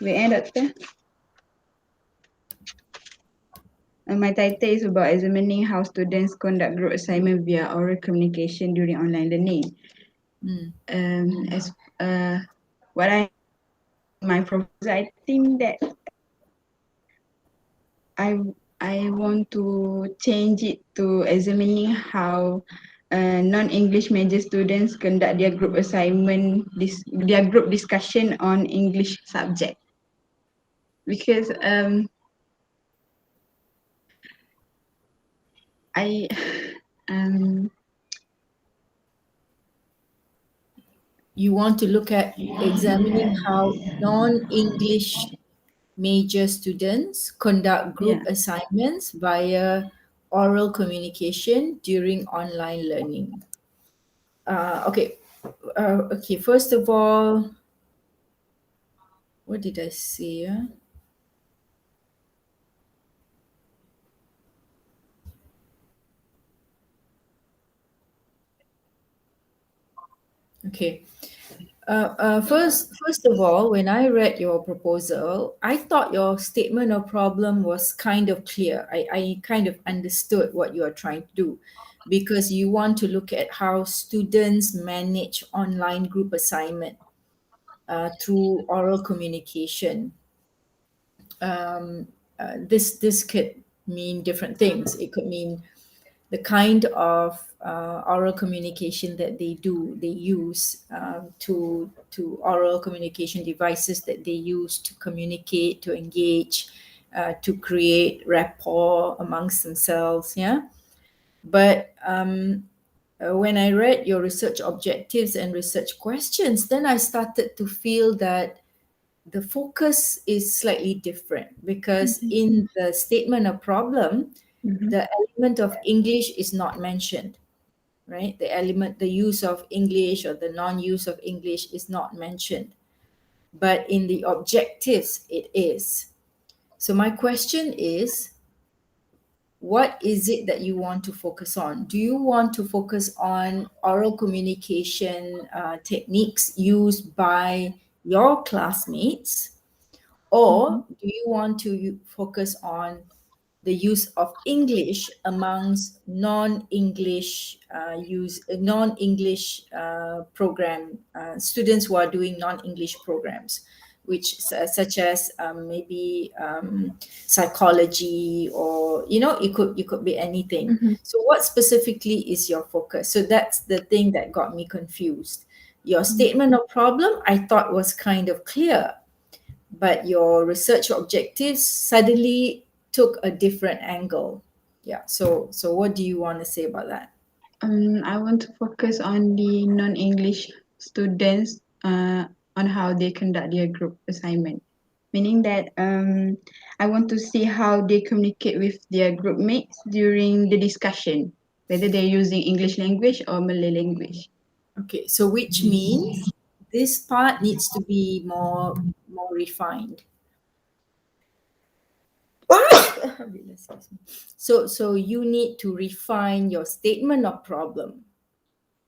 Doctor. My title is about examining how students conduct group assignment via oral communication during online learning. As what my proposal, I think that I want to change it to examining how non-English major students conduct their group assignment, their group discussion on English subject. Because I You want to look at examining how non-English major students conduct group assignments via oral communication during online learning. Okay, first of all, what did I say? Okay. First of all, when I read your proposal, I thought your statement of problem was kind of clear. I kind of understood what you are trying to do, because you want to look at how students manage online group assignment through oral communication. This could mean different things. It could mean the kind of oral communication that they use to oral communication devices that they use to communicate, to engage, to create rapport amongst themselves. Yeah, but when I read your research objectives and research questions, then I started to feel that the focus is slightly different, because in the statement of problem, the element of English is not mentioned, right? The use of English or the non-use of English is not mentioned. But in the objectives, it is. So my question is, what is it that you want to focus on? Do you want to focus on oral communication techniques used by your classmates? Or do you want to focus on the use of English amongst non-English program students who are doing non-English programs, which such as maybe psychology, or it could be anything. So what specifically is your focus? So that's the thing that got me confused. Your statement of problem I thought was kind of clear, but your research objectives suddenly took a different angle. Yeah. So what do you want to say about that? I want to focus on the non-English students on how they conduct their group assignment. Meaning that I want to see how they communicate with their group mates during the discussion, whether they're using English language or Malay language. Okay. So which means this part needs to be more refined. Excuse me. So you need to refine your statement of problem,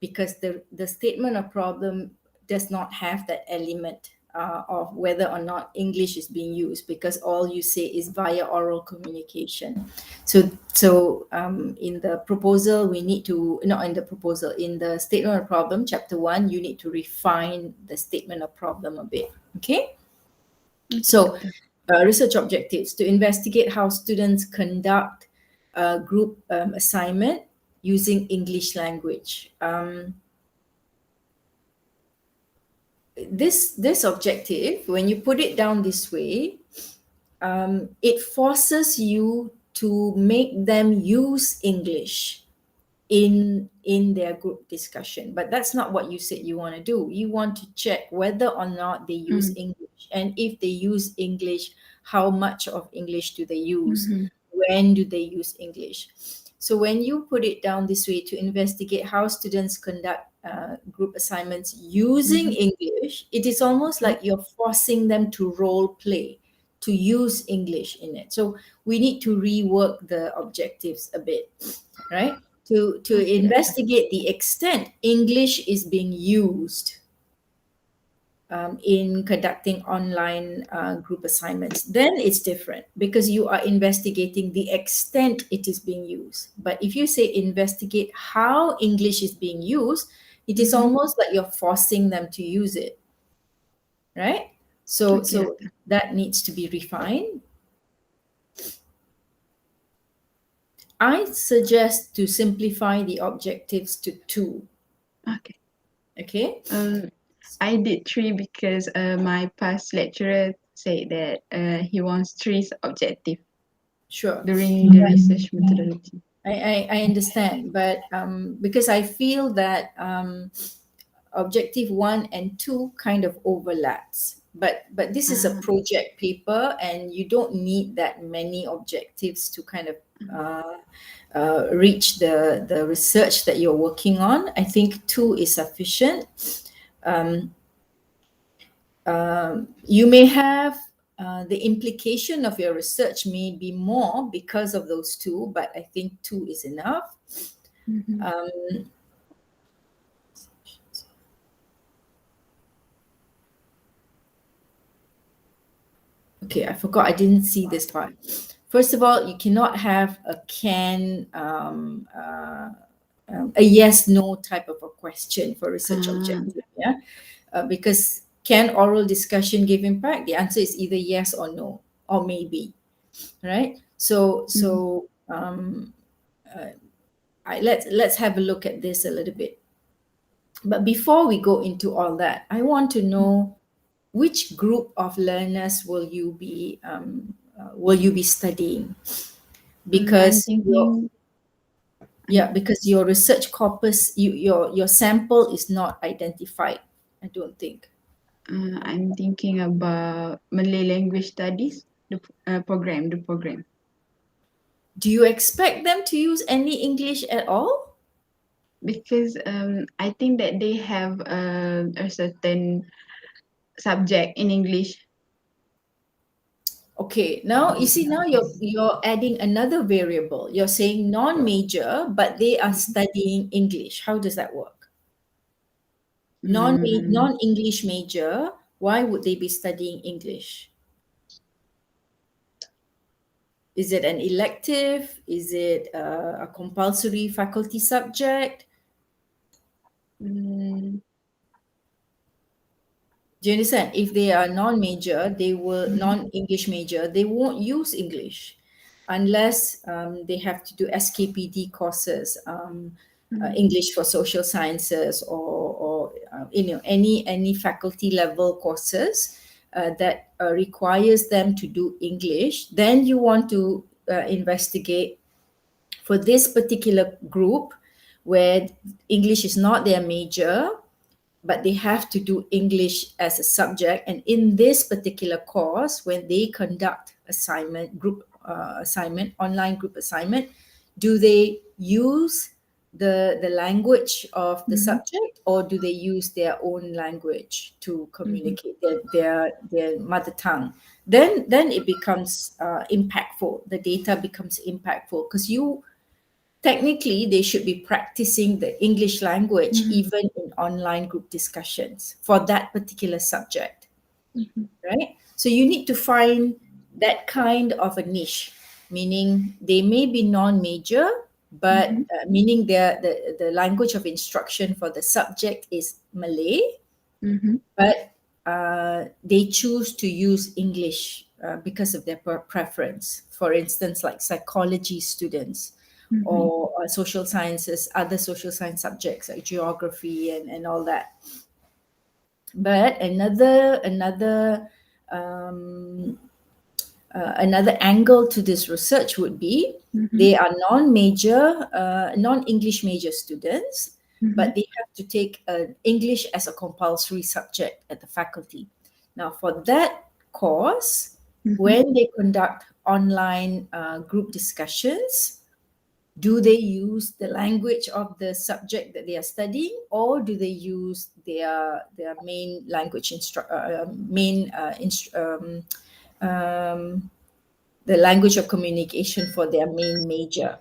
because the statement of problem does not have that element of whether or not English is being used, because all you say is via oral communication. So in the proposal, we need to, not in the proposal, in the statement of problem, chapter 1, you need to refine the statement of problem a bit. Okay. So research objectives: to investigate how students conduct a group assignment using English language. This objective, when you put it down this way, it forces you to make them use English in their group discussion. But that's not what you said you want to do. You want to check whether or not they use English, and if they use English, how much of English do they use? When do they use English? So when you put it down this way, to investigate how students conduct group assignments using English, it is almost like you're forcing them to role play, to use English in it. So we need to rework the objectives a bit, right? To investigate the extent English is being used in conducting online group assignments, then it's different because you are investigating the extent it is being used. But if you say investigate how English is being used, it is Mm-hmm. almost like you're forcing them to use it, right? Okay. So that needs to be refined. I suggest to simplify the objectives to two. Okay. Okay, Um, I did three because my past lecturer said that he wants three objective sure. during the research methodology. I understand, but because I feel that objective one and two kind of overlaps. But this is a Ah, project paper, and you don't need that many objectives to kind of reach the research that you're working on. I think two is sufficient. Um, you may have the implication of your research may be more because of those two, but I think two is enough. mhm. Um, okay, I forgot. I didn't see this part. First of all, you cannot have a a yes no type of a question for research Ah, objective. Yeah, because can oral discussion give impact? The answer is either yes or no or maybe. Right. mhm, Let's have a look at this a little bit. But before we go into all that, I want to mhm. know which group of learners will you be studying, I'm because your thinking. yeah, I'm because your research corpus, your sample is not identified, I don't think. I'm thinking about Malay language studies. The program. Do you expect them to use any English at all? Because I think that they have a certain subject in English. Okay, now you see, now you're adding another variable. You're saying non-major, but they are Mhm. studying English. How does that work? Mm, Non-English major, why would they be studying English? Is it an elective? Is it a compulsory faculty subject? mm, Do you understand? If they are non-major, they will mhm, non-English major, they won't use English unless they have to do SKPD courses, mm, English for social sciences, or any faculty level courses that requires them to do English. Then you want to investigate for this particular group where English is not their major, but they have to do English as a subject. And in this particular course, when they conduct online group assignment, do they use the language of the mhm, subject, or do they use their own language to mhm, communicate their mother tongue? Then it becomes impactful. The data becomes impactful because you technically they should be practicing the English language mhm, even in online group discussions for that particular subject, mhm, right? So you need to find that kind of a niche, meaning they may be non-major, but mhm, meaning the language of instruction for the subject is Malay, mhm, but they choose to use English because of their preference. For instance, like psychology students, mhm, or social sciences, other social science subjects like geography and all that. But um, another angle to this research would be mhm, they are non-English major students, mhm, but they have to take English as a compulsory subject at the faculty. Now, for that course, mhm, when they conduct online group discussions, do they use the language of the subject that they are studying, or do they use their main language um, the language of communication for their main major?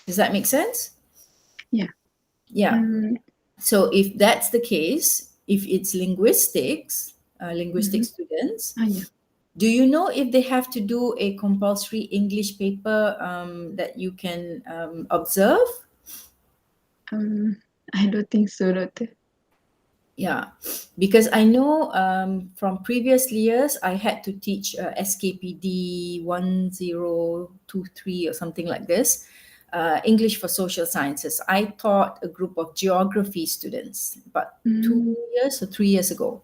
Does that make sense? yeah. Yeah. Mm, So if that's the case, if it's linguistic Mm-hmm. students, Yeah. do you know if they have to do a compulsory English paper that you can observe? Um, I don't think so, Doctor. Yeah, because I know from previous years I had to teach SKPD 1023 or something like this, English for Social Sciences. I taught a group of geography students about two Mm-hmm. years or 3 years ago.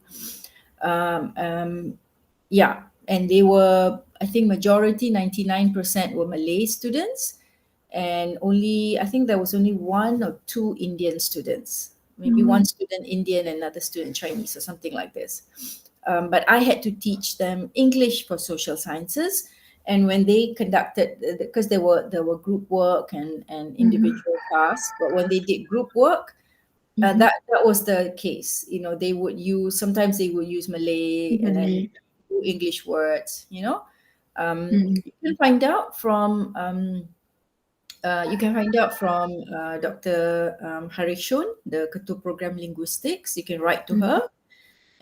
Um, um, yeah, and they were, I think, majority 99% were Malay students, and only, I think there was only one or two Indian students, maybe Mm-hmm. one student Indian, another student Chinese or something like this. But I had to teach them English for social sciences. And when they conducted, because there were group work and Mm-hmm. individual tasks, but when they did group work, Mm-hmm. that was the case. They would use, sometimes they would use Malay and then Malay. English words. Mm-hmm. You can find out from Dr. Harishun, the Ketua Program Linguistics. You can write to Mm-hmm. her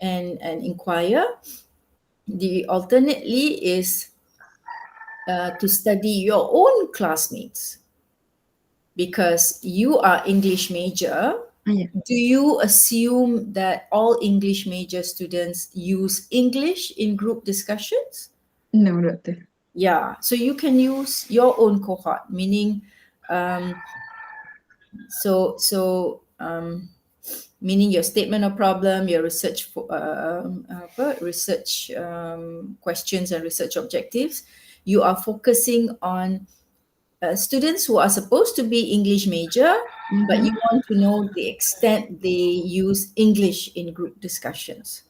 and inquire. The alternately is to study your own classmates, because you are English major. Yeah. Do you assume that all English major students use English in group discussions? No, Doctor. Yeah, so you can use your own cohort, meaning, um, meaning your statement of problem, your research questions and research objectives. You are focusing on students who are supposed to be English major, but Mm-hmm. you want to know the extent they use English in group discussions.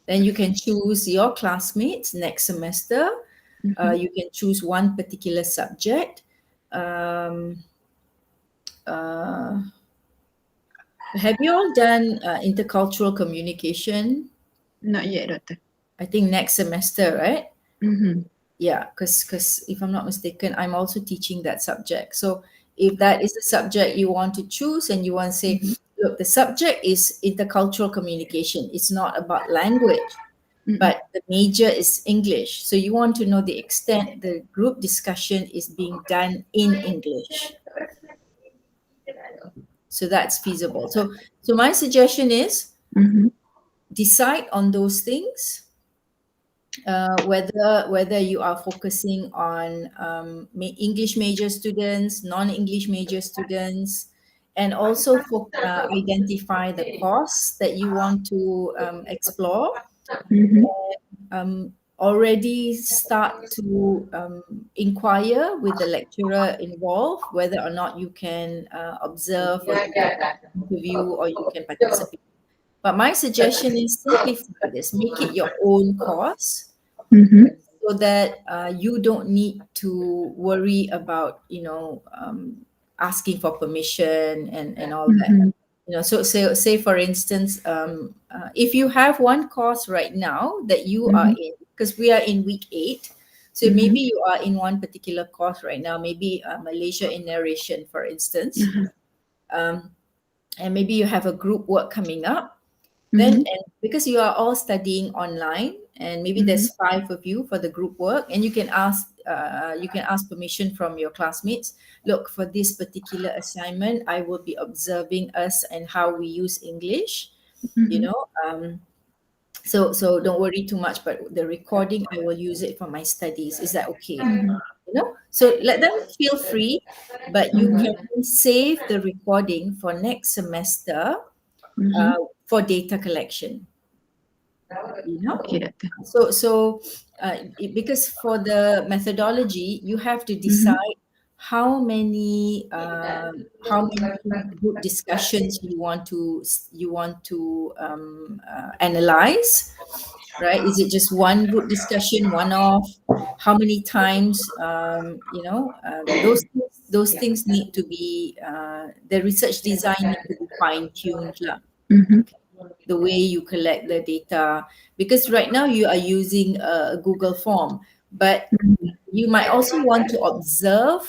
Then you can choose your classmates next semester. Mm-hmm. You can choose one particular subject. Um, uh, have you all done intercultural communication? Not yet, Doctor. I think next semester, right? Mm-hmm. Yeah, because if I'm not mistaken, I'm also teaching that subject. So if that is the subject you want to choose, and you want to say, Mm-hmm. look, the subject is intercultural communication, it's not about language, Mm-hmm. but the major is English. So you want to know the extent the group discussion is being done in English. So that's feasible. So my suggestion is Mm-hmm. decide on those things, whether you are focusing on English major students, non-English major students, and also identify the course that you want to explore. Mm-hmm. Already start to inquire with the lecturer involved whether or not you can observe, or you can interview, or you can participate. But my suggestion is simplify this, make it your own course, Mm-hmm. so that you don't need to worry about asking for permission and all that. Mm-hmm. So say for instance, if you have one course right now that you are Mm-hmm. in, because we are in week 8, so Mm-hmm. maybe you are in one particular course right now, maybe Malaysia in narration, for instance, Uh-huh. um, and maybe you have a group work coming up. Then, Mm-hmm. and because you are all studying online, and maybe Mm-hmm. there's 5 of you for the group work, and you can ask permission from your classmates. Look, for this particular assignment, I will be observing us and how we use English. You Mm-hmm. know, so don't worry too much. But the recording, I will use it for my studies. Is that okay? So let them feel free, but you Mm-hmm. can save the recording for next semester Mm-hmm. uh, for data collection. you know Okay, Doctor. because for the methodology, you have to Mm-hmm. decide how many group discussions you want to analyze, right? Is it just one group discussion, one off? How many times? Those things need to be, the research design need to be fine tuned, Mm-hmm. the way you collect the data, because right now you are using a Google form, but you might also want to observe,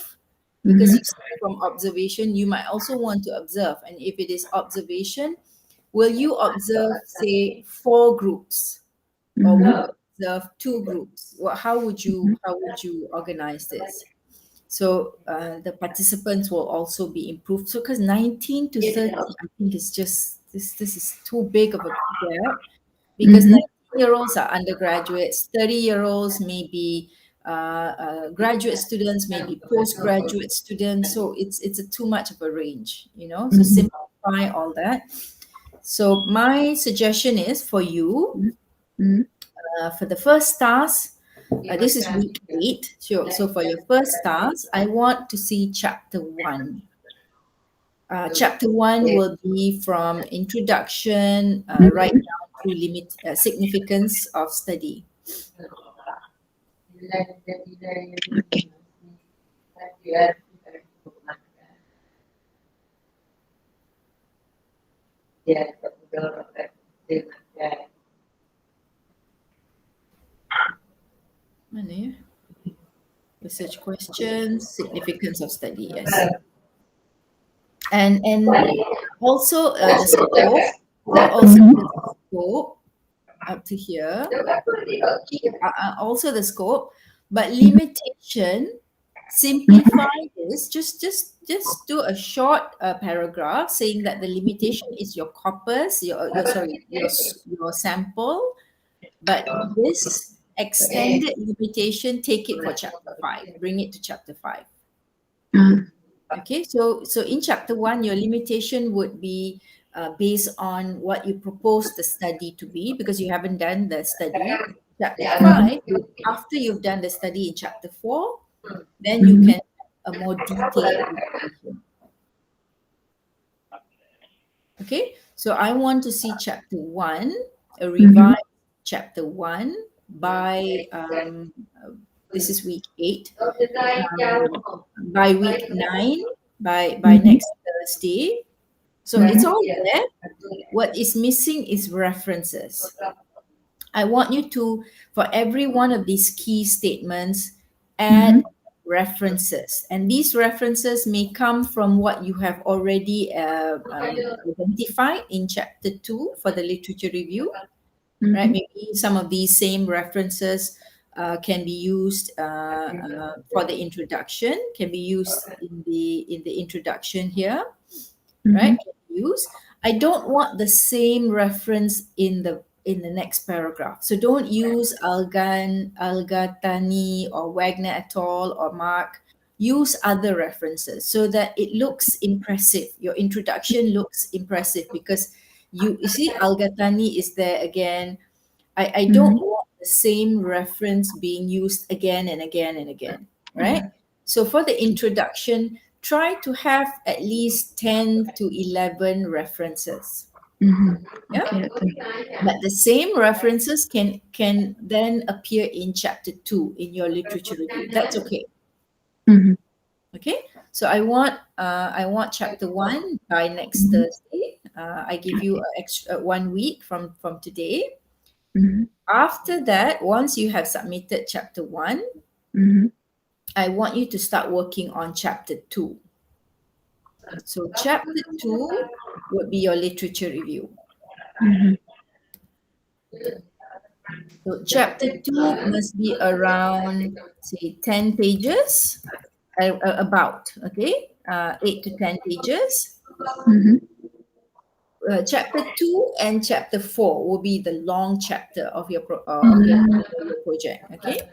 because Mm-hmm. you start from observation. You might also want to observe, and if it is observation, will you observe, say, 4 groups, or will you observe 2 groups? How would you organize this? So the participants will also be improved. So because 19 to 30, I think is just this is too big of a gap, because 19-year-olds are undergraduates, 30-year-olds may be graduate students, maybe postgraduate students. So it's a too much of a range, So simplify all that. So my suggestion is for you, for the first task, this is week 8. So for your first task, I want to see chapter 1. Chapter 1 will be from introduction right down to significance of study. Okay. Mana ya? Research questions, significance of study, yes. And also the scope, there also is a scope up to here, also the scope, but limitation, simplify this, just do a short paragraph saying that the limitation is your corpus, your sample, but this extended limitation, take it for chapter 5, bring it to chapter 5. Okay, so in chapter 1, your limitation would be based on what you propose the study to be, because you haven't done the study. Chapter 5, after you've done the study in chapter 4, then you can have a more detailed limitation. Okay, so I want to see chapter 1, a revised chapter 1 by this is week 8. By week 9, by next Thursday. So it's all there. What is missing is references. I want you to, for every one of these key statements, add references. And these references may come from what you have already identified in chapter 2 for the literature review, right? Maybe some of these same references can be used for the introduction, can be used in the introduction here, right? Can be used. I don't want the same reference in the next paragraph. So don't use Algatani or Wagner et al. Or Mark. Use other references so that it looks impressive. Your introduction looks impressive because you see Algatani is there again. I don't want the same reference being used again and again and again, right? So for the introduction, try to have at least 10 to 11 references. Yeah, but the same references can then appear in chapter 2 in your literature review. That's okay. Okay, so I want chapter 1 by next Thursday. I give you extra 1 week from today. After that, once you have submitted chapter 1, I want you to start working on chapter 2. So chapter 2 would be your literature review. So chapter 2 must be around, say, 10 pages, about, okay, 8 to 10 pages. Chapter 2 and chapter 4 will be the long chapter of your project, okay,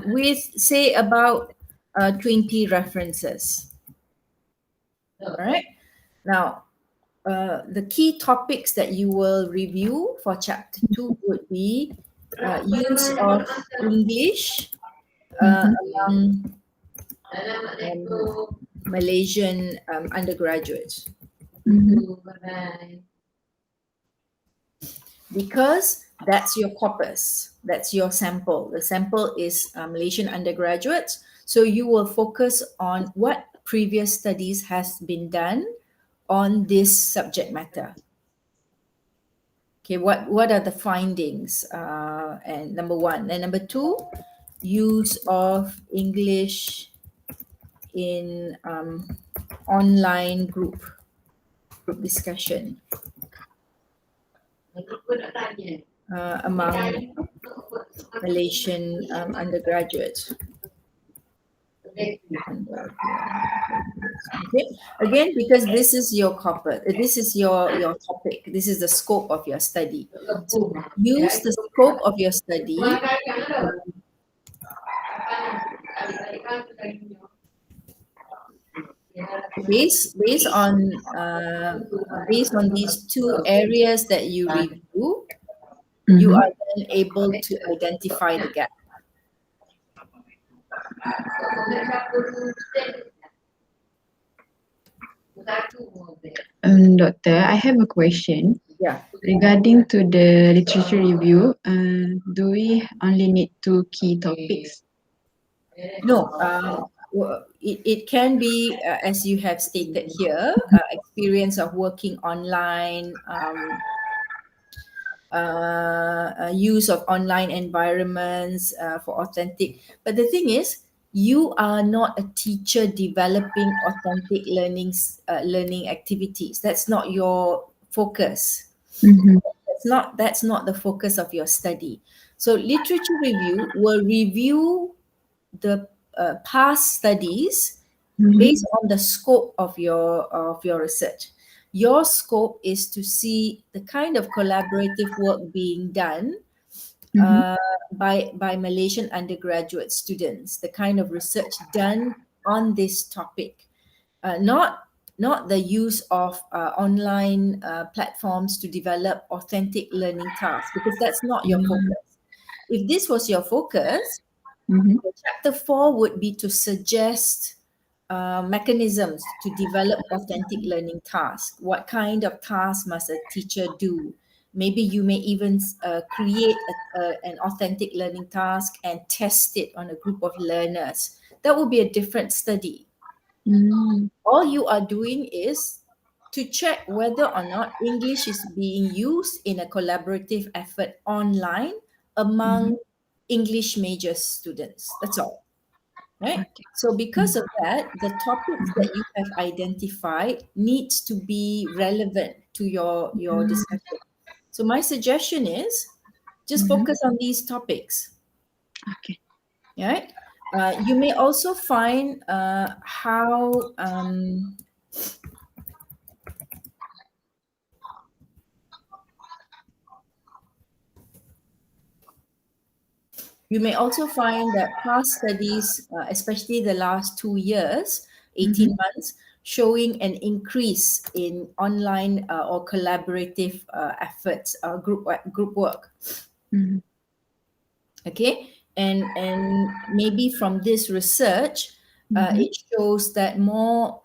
with, say, about 20 references. All right. Now, the key topics that you will review for chapter 2 would be use of English among Malaysian undergraduates. Because that's your corpus, that's your sample. The sample is Malaysian undergraduates. So you will focus on what previous studies has been done on this subject matter. Okay, what are the findings? And number 1. And number 2, use of English in online group discussion. among Malaysian undergraduates. Okay. Again, because this is your corporate, this is your topic, this is the scope of your study. So use the scope of your study based on these two areas that you review. You Mm-hmm. are then able to identify the gap. Doctor, I have a question. Yeah. Regarding to the literature review, do we only need two key topics? No, it can be, as you have stated here, experience of working online, use of online environments for authentic. But the thing is, you are not a teacher developing authentic learning activities. That's not your focus. Mm-hmm. That's not the focus of your study. So literature review will review the past studies Mm-hmm. based on the scope of your research. Your scope is to see the kind of collaborative work being done Mm-hmm. by Malaysian undergraduate students, the kind of research done on this topic, not the use of online platforms to develop authentic learning tasks, because that's not your focus. If this was your focus, Mm-hmm. chapter 4 would be to suggest mechanisms to develop authentic learning tasks. What kind of tasks must a teacher do? Maybe you may even create an authentic learning task and test it on a group of learners. That will be a different study. Mm-hmm. All you are doing is to check whether or not English is being used in a collaborative effort online among English major students. That's all, right? Okay. So because of that, the topics that you have identified needs to be relevant to your discussion. So my suggestion is just Mm-hmm. focus on these topics, Okay. right? You may also find how you may also find that past studies, especially the last 2 years, Mm-hmm. 18 months, showing an increase in online or collaborative efforts, group work. Mm-hmm. Okay, and maybe from this research, Mm-hmm. it shows that more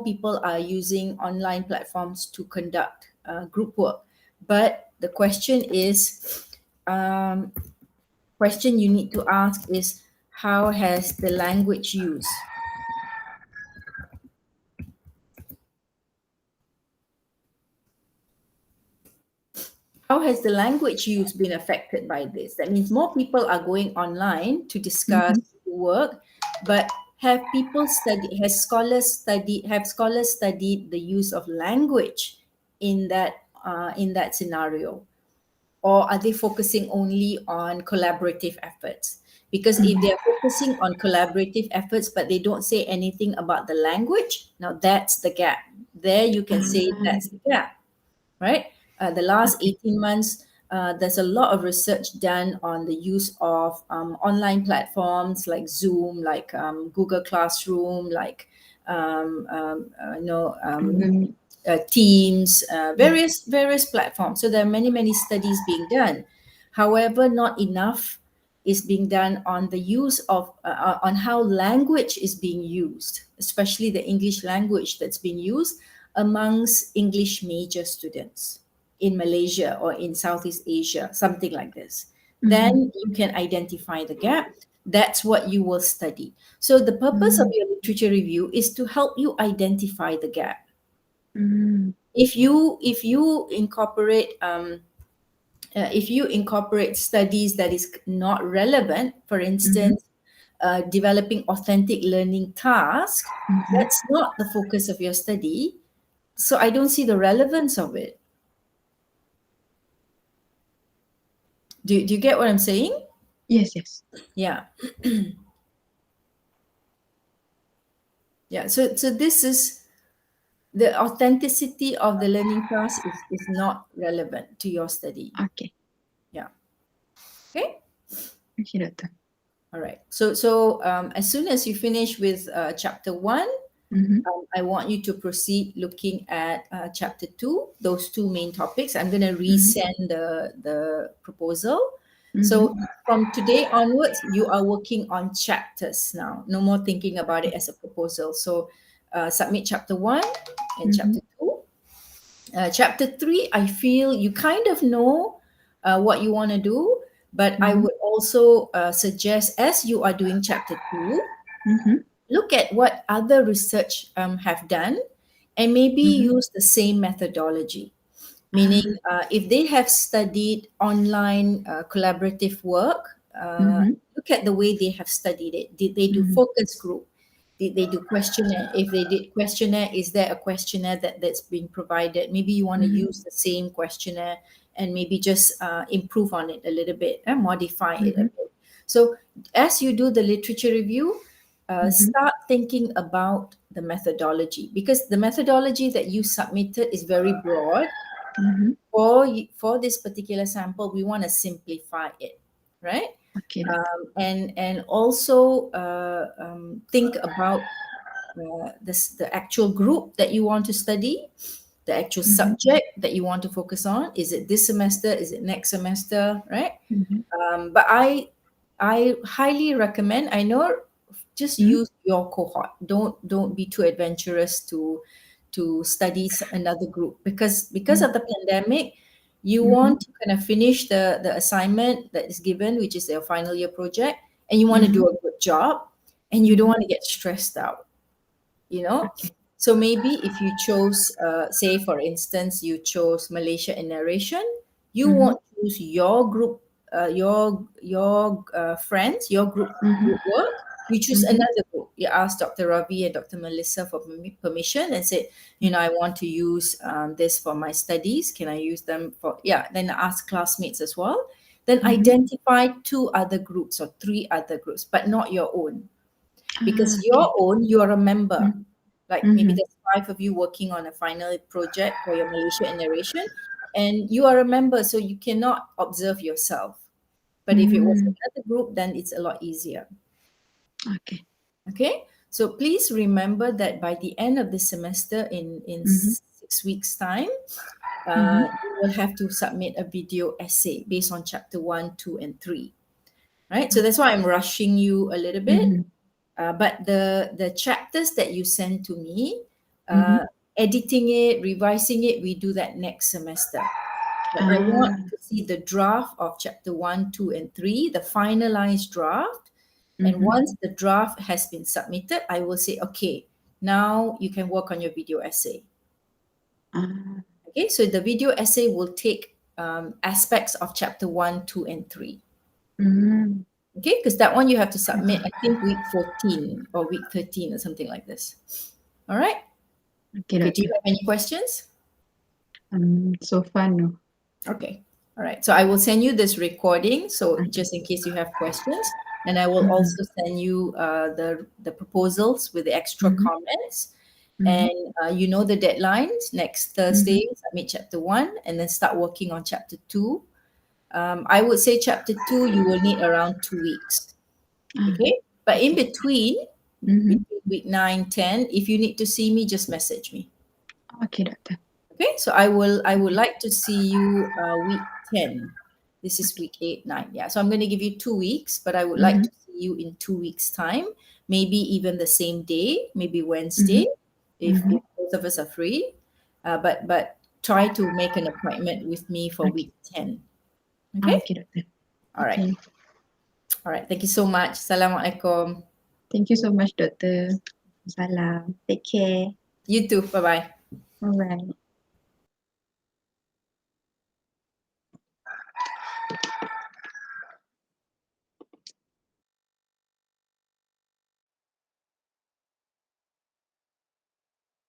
people are using online platforms to conduct group work. But the um, question you need to ask is, how has the language use? How has the language use been affected by this? That means more people are going online to discuss Mm-hmm. work, but have scholars studied the use of language in that scenario? Or are they focusing only on collaborative efforts? Because if they're focusing on collaborative efforts but they don't say anything about the language, now that's the gap. There you can say that's the gap, right? The last Okay. 18 months, there's a lot of research done on the use of online platforms like Zoom, like Google Classroom, like um, um, uh, you know, um, Google Meet. Teams, Yeah. various platforms. So there are many studies being done. However, not enough is being done on the use of on how language is being used, especially the English language that's being used amongst English major students in Malaysia or in Southeast Asia, something like this. Mm-hmm. Then you can identify the gap. That's what you will study. So the purpose of your literature review is to help you identify the gap. Mm-hmm. If you incorporate studies that is not relevant, for Mm-hmm. instance, developing authentic learning task, that's not the focus of your study. So I don't see the relevance of it. Do you get what I'm saying? Yes, yes. Yeah. Yeah. So this is the authenticity of the learning task is not relevant to your study. Okay. Yeah. Okay. Okay, Doctor. All right. So as soon as you finish with chapter one, Mm-hmm. I want you to proceed looking at chapter two, those two main topics. I'm going to Mm-hmm. resend the proposal. Mm-hmm. So from today onwards, you are working on chapters now. No more thinking about it Okay. as a proposal. So submit chapter one and Mm-hmm. chapter two. Chapter three, I feel you kind of know what you want to do, but I Mm-hmm. would also suggest as you are doing chapter two, Mm-hmm. look at what other research have done and maybe Mm-hmm. use the same methodology. Ah. Meaning, if they have studied online collaborative work, Mm-hmm. look at the way they have studied it. Did they do Mm-hmm. focus group? Did they do questionnaire? If they did questionnaire, is there a questionnaire that's being provided? Maybe you want to Mm-hmm. use the same questionnaire and maybe just improve on it a little bit and modify it a Mm-hmm. bit. So as you do the literature review, Mm-hmm. start thinking about the methodology, because the methodology that you submitted is very broad. Mm-hmm. For this particular sample, we want to simplify it, right? Okay, Doctor. And also think about the actual group that you want to study, the actual Mm-hmm. subject that you want to focus on. Is it this semester? Is it next semester? Right? Mm-hmm. But I highly recommend. I know, just Mm-hmm. use your cohort. Don't be too adventurous to study another group, because of the pandemic. You Mm-hmm. want to kind of finish the assignment that is given, which is their final year project, and you want to Mm-hmm. do a good job, and you don't Mm-hmm. want to get stressed out, you know. Okay. So maybe if you chose say for instance you chose Malaysia and narration, you Mm-hmm. won't choose your group, your friends, your group Mm-hmm. work. You choose Mm-hmm. another group. You ask Dr. Ravi and Dr. Melissa for permission and say, I want to use this for my studies, can I use them for, yeah, then ask classmates as well. Then Mm-hmm. identify two other groups or three other groups, but not your own, because Ah, your okay. own, you're a member. Mm-hmm. Like maybe Mm-hmm. there's five of you working on a final project for your Malaysia and narration, and you are a member, so you cannot observe yourself. But if it was Mm-hmm. another group, then it's a lot easier. Okay. Okay, so please remember that by the end of the semester, in Mm-hmm. 6 weeks time, Mm-hmm. you will have to submit a video essay based on chapter 1, 2, and 3. Right, so that's why I'm rushing you a little bit. Mm-hmm. But the chapters that you send to me, Mm-hmm. editing it, revising it, we do that next semester. But I want Ah. to see the draft of chapter 1, 2, and 3, the finalized draft. And Mm-hmm. once the draft has been submitted, I will say, okay, now you can work on your video essay. Ah. Okay, so the video essay will take aspects of chapter 1, 2, and 3. Mm-hmm. Okay, because that one you have to submit, I think, week 14 or week 13 or something like this. All right. Okay, Okay, do you Doctor. have any questions? So far, no. Okay. All right. So I will send you this recording. So Okay. just in case you have questions, and I will Mm-hmm. also send you the proposals with the extra Mm-hmm. comments. Mm-hmm. And you know the deadlines. Next Mm-hmm. Thursday, submit chapter 1, and then start working on chapter 2. I would say chapter 2 you will need around 2 weeks. Ah, Okay. But in okay. Mm-hmm. between week 9, 10, if you need to see me, just message me. Okay, Doctor. Okay, so I would Okay. like to see you week 10. This is week 8, 9. Yeah, so I'm going to give you 2 weeks, but I would like Mm-hmm. to see you in 2 weeks' time, maybe even the same day, maybe Mm-hmm. Wednesday, if Mm-hmm. both of us are free. But try to make an appointment with me for Okay. week 10. Ah, Okay? okay, Doctor. All right. Okay. All right. Thank you so much. Assalamualaikum. Thank you so much, Doctor. Salam. Take care. You too. Bye bye. Bye bye.